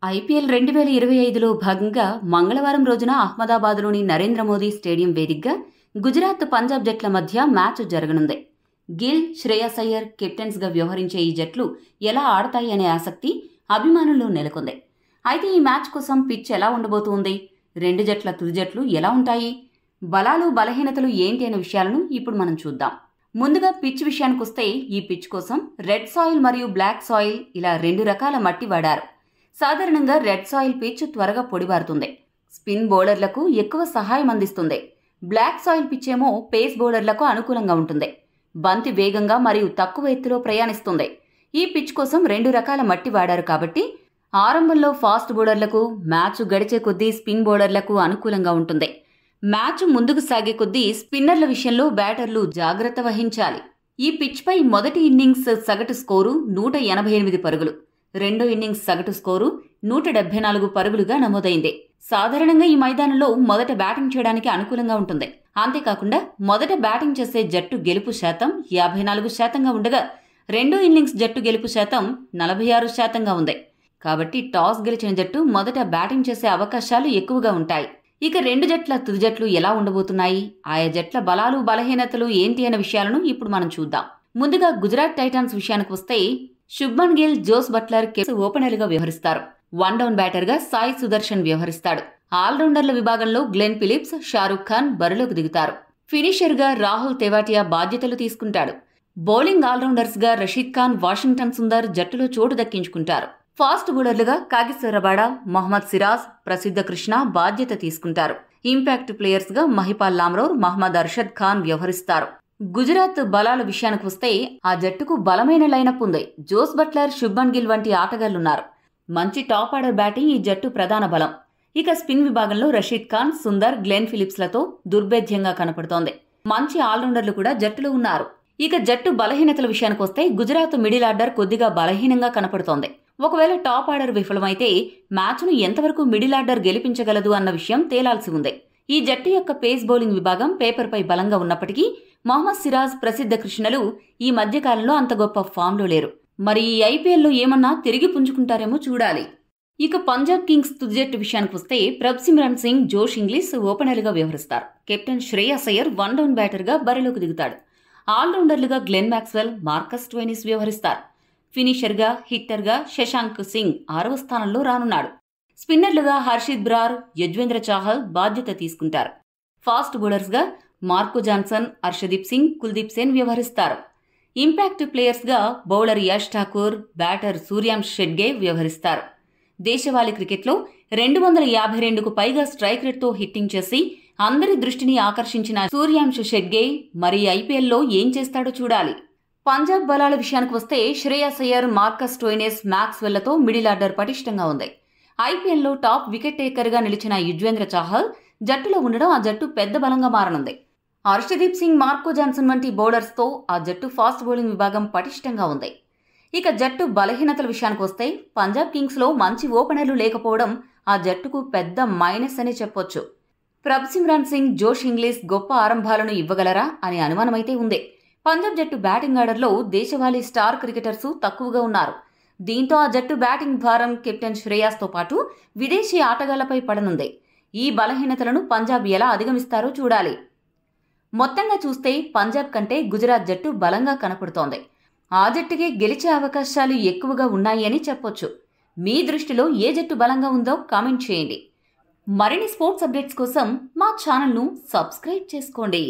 IPL 2025లో భాగంగా మంగళవారం రోజున అహ్మదాబాద్లోని నరేంద్ర మోదీ స్టేడియం వేదికగా గుజరాత్ పంజాబ్ జట్ల మధ్య మ్యాచ్ జరగనుంది. గిల్, శ్రేయస్ అయ్యర్ కెప్టెన్స్గా వ్యవహరించే ఈ జట్లు ఎలా ఆడతాయి అనే ఆసక్తి అభిమానుల్లో నెలకొంది. అయితే ఈ మ్యాచ్ కోసం పిచ్ ఎలా ఉండబోతుంది, రెండు జట్ల తుది జట్లు ఎలా ఉంటాయి, బలాలు బలహీనతలు ఏంటి అనే విషయాలను ఇప్పుడు మనం చూద్దాం. ముందుగా పిచ్ విషయానికొస్తే ఈ పిచ్ కోసం రెడ్ సాయిల్ మరియు బ్లాక్ సాయిల్ ఇలా రెండు రకాల మట్టి వాడారు. సాధారణంగా రెడ్ సాయిల్ పిచ్ త్వరగా పొడిబారుతుంది, స్పిన్ బౌలర్లకు ఎక్కువ సహాయం అందిస్తుంది. బ్లాక్ సాయిల్ పిచ్ ఏమో పేస్ బౌలర్లకు అనుకూలంగా ఉంటుంది, బంతి వేగంగా మరియు తక్కువ ఎత్తులో ప్రయాణిస్తుంది. ఈ పిచ్ కోసం రెండు రకాల మట్టి వాడారు కాబట్టి ఆరంభంలో ఫాస్ట్ బౌలర్లకు, మ్యాచ్ గడిచే కొద్దీ స్పిన్ బౌలర్లకు అనుకూలంగా ఉంటుంది. మ్యాచ్ ముందుకు సాగే కొద్దీ స్పిన్నర్ల విషయంలో బ్యాటర్లు జాగ్రత్త వహించాలి. ఈ పిచ్పై మొదటి ఇన్నింగ్స్ సగటు స్కోరు 188 పరుగులు, రెండో ఇన్నింగ్స్ సగటు స్కోరు 174 పరుగులుగా నమోదైంది. సాధారణంగా ఈ మైదానంలో మొదట బ్యాటింగ్ చేయడానికి అనుకూలంగా ఉంటుంది. అంతేకాకుండా మొదట బ్యాటింగ్ చేసే జట్టు గెలుపు శాతం 54%గా ఉండగా రెండో ఇన్నింగ్స్ జట్టు గెలుపు శాతం 46%గా ఉంది. కాబట్టి టాస్ గెలిచిన జట్టు మొదట బ్యాటింగ్ చేసే అవకాశాలు ఎక్కువగా ఉంటాయి. ఇక రెండు జట్ల తుది జట్లు ఎలా ఉండబోతున్నాయి, ఆయా జట్ల బలాలు బలహీనతలు ఏంటి అనే విషయాలను ఇప్పుడు మనం చూద్దాం. ముందుగా గుజరాత్ టైటాన్స్ విషయానికి వస్తే శుభ్మన్ గిల్, జోస్ బట్లర్ ఓపెనర్గా వ్యవహరిస్తారు. వన్ డౌన్ బ్యాటర్గా సాయి సుదర్శన్ వ్యవహరిస్తాడు. ఆల్రౌండర్ల విభాగంలో గ్లెన్ ఫిలిప్స్, షారుఖ్ ఖాన్ బరిలోకి దిగుతారు. ఫినిషర్గా రాహుల్ తెవాటియా బాధ్యతలు తీసుకుంటాడు. బౌలింగ్ ఆల్రౌండర్స్గా రషీద్ ఖాన్, వాషింగ్టన్ సుందర్ జట్టులో చోటు దక్కించుకుంటారు. ఫాస్ట్ బౌలర్లుగా కాగిసో రబాడా, మొహమ్మద్ సిరాజ్, ప్రసిద్ధ కృష్ణ బాధ్యత తీసుకుంటారు. ఇంపాక్ట్ ప్లేయర్స్గా మహిపాల్ లామ్రోర్, మహమ్మద్ అర్షద్ ఖాన్ వ్యవహరిస్తారు. గుజరాత్ బలాల విషయానికి వస్తే ఆ జట్టుకు బలమైన లైనప్ ఉంది. జోస్ బట్లర్, శుభ్మన్ గిల్ వంటి ఆటగాళ్లున్నారు. మంచి టాప్ ఆర్డర్ బ్యాటింగ్ ఈ జట్టు ప్రధాన బలం. ఇక స్పిన్ విభాగంలో రషీద్ ఖాన్, సుందర్, గ్లెన్ ఫిలిప్స్లతో దుర్భేద్యంగా కనపడుతోంది. మంచి ఆల్రౌండర్లు కూడా జట్టులో ఉన్నారు. ఇక జట్టు బలహీనతల విషయానికి వస్తే గుజరాత్ మిడిల్ ఆర్డర్ కొద్దిగా బలహీనంగా కనపడుతోంది. ఒకవేళ టాప్ ఆర్డర్ విఫలమైతే మ్యాచ్ను ఎంతవరకు మిడిల్ ఆర్డర్ గెలిపించగలదు అన్న విషయం తేలాల్సి ఉంది. ఈ జట్టు యొక్క పేస్ బౌలింగ్ విభాగం పేపర్పై బలంగా ఉన్నప్పటికీ మహమ్మద్ సిరాజ్, ప్రసిద్ధ కృష్ణలు ఈ మధ్యకాలంలో అంత గొప్ప ఫామ్లో లేరు. మరి ఈ ఐపీఎల్లో ఏమన్నా తిరిగి పుంజుకుంటారేమో చూడాలి. ఇక పంజాబ్ కింగ్స్ తుది జట్టు విషయానికి వస్తే ప్రభ్సిమ్రన్ సింగ్, జోష్ ఇంగ్లీష్ ఓపెనర్గా వ్యవహరిస్తారు. Captain Shreyas Iyer one down బ్యాటర్గా బరిలోకి దిగుతాడు. ఆల్రౌండర్లుగా గ్లెన్ మ్యాక్స్వెల్, మార్కస్ ట్వైనిస్ వ్యవహరిస్తారు. ఫినిషర్గా, హిట్టర్గా శశాంక్ సింగ్ 6వ స్థానంలో రానున్నాడు. స్పిన్నర్లుగా హర్షిత్ బ్రార్, యజ్వేంద్ర చాహల్ బాధ్యత తీసుకుంటారు. ఫాస్ట్ బౌలర్స్గా మార్కో జాన్సన్, అర్షదీప్ సింగ్, కుల్దీప్ సేన్ వ్యవహరిస్తారు. ఇంపాక్ట్ ప్లేయర్స్గా బౌలర్ యష్ ఠాకూర్, బ్యాటర్ సూర్యాంశ్ షెడ్గే వ్యవహరిస్తారు. దేశవాళీ క్రికెట్లో 252కు పైగా స్ట్రైక్ రేట్తో హిట్టింగ్ చేసి అందరి దృష్టిని ఆకర్షించిన సూర్యాంశ్ షెడ్గే మరి ఐపీఎల్లో ఏం చేస్తాడో చూడాలి. పంజాబ్ బలాల విషయానికి వస్తే శ్రేయస్ అయ్యర్, మార్కస్ ట్వైనిస్, మ్యాక్స్వెల్లతో మిడిల్ ఆర్డర్ పటిష్టంగా ఉంది. ఐపీఎల్లో టాప్ వికెట్ టేకర్గా నిలిచిన యజ్వేంద్ర చాహల్ జట్టులో ఉండడం ఆ జట్టు పెద్ద బలంగా మారనుంది. హర్షదీప్ సింగ్, మార్కో జాన్సన్ వంటి బౌలర్స్తో ఆ జట్టు ఫాస్ట్ బౌలింగ్ విభాగం పటిష్టంగా ఉంది. ఇక జట్టు బలహీనతల విషయానికి వస్తే పంజాబ్ కింగ్స్లో మంచి ఓపెనర్లు లేకపోవడం ఆ జట్టుకు పెద్ద మైనస్ అని చెప్పొచ్చు. ప్రభ్సిమ్రన్ సింగ్, జోష్ ఇంగ్లీష్ గొప్ప ఆరంభాలను ఇవ్వగలరా అనే అనుమానమైతే ఉంది. పంజాబ్ జట్టు బ్యాటింగ్ ఆర్డర్లో దేశవాళీ స్టార్ క్రికెటర్స్ తక్కువగా ఉన్నారు. దీంతో ఆ జట్టు బ్యాటింగ్ భారం కెప్టెన్ శ్రేయాస్తో పాటు విదేశీ ఆటగాళ్లపై పడనుంది. ఈ బలహీనతలను పంజాబ్ ఎలా అధిగమిస్తారో చూడాలి. మొత్తంగా చూస్తే పంజాబ్ కంటే గుజరాత్ జట్టు బలంగా కనపడుతోంది. ఆ జట్టుకే గెలిచే అవకాశాలు ఎక్కువగా ఉన్నాయి అని చెప్పొచ్చు. మీ దృష్టిలో ఏ జట్టు బలంగా ఉందో కామెంట్ చేయండి. మరిన్ని స్పోర్ట్స్ అప్డేట్స్ కోసం మా ఛానల్ను సబ్స్క్రైబ్ చేసుకోండి.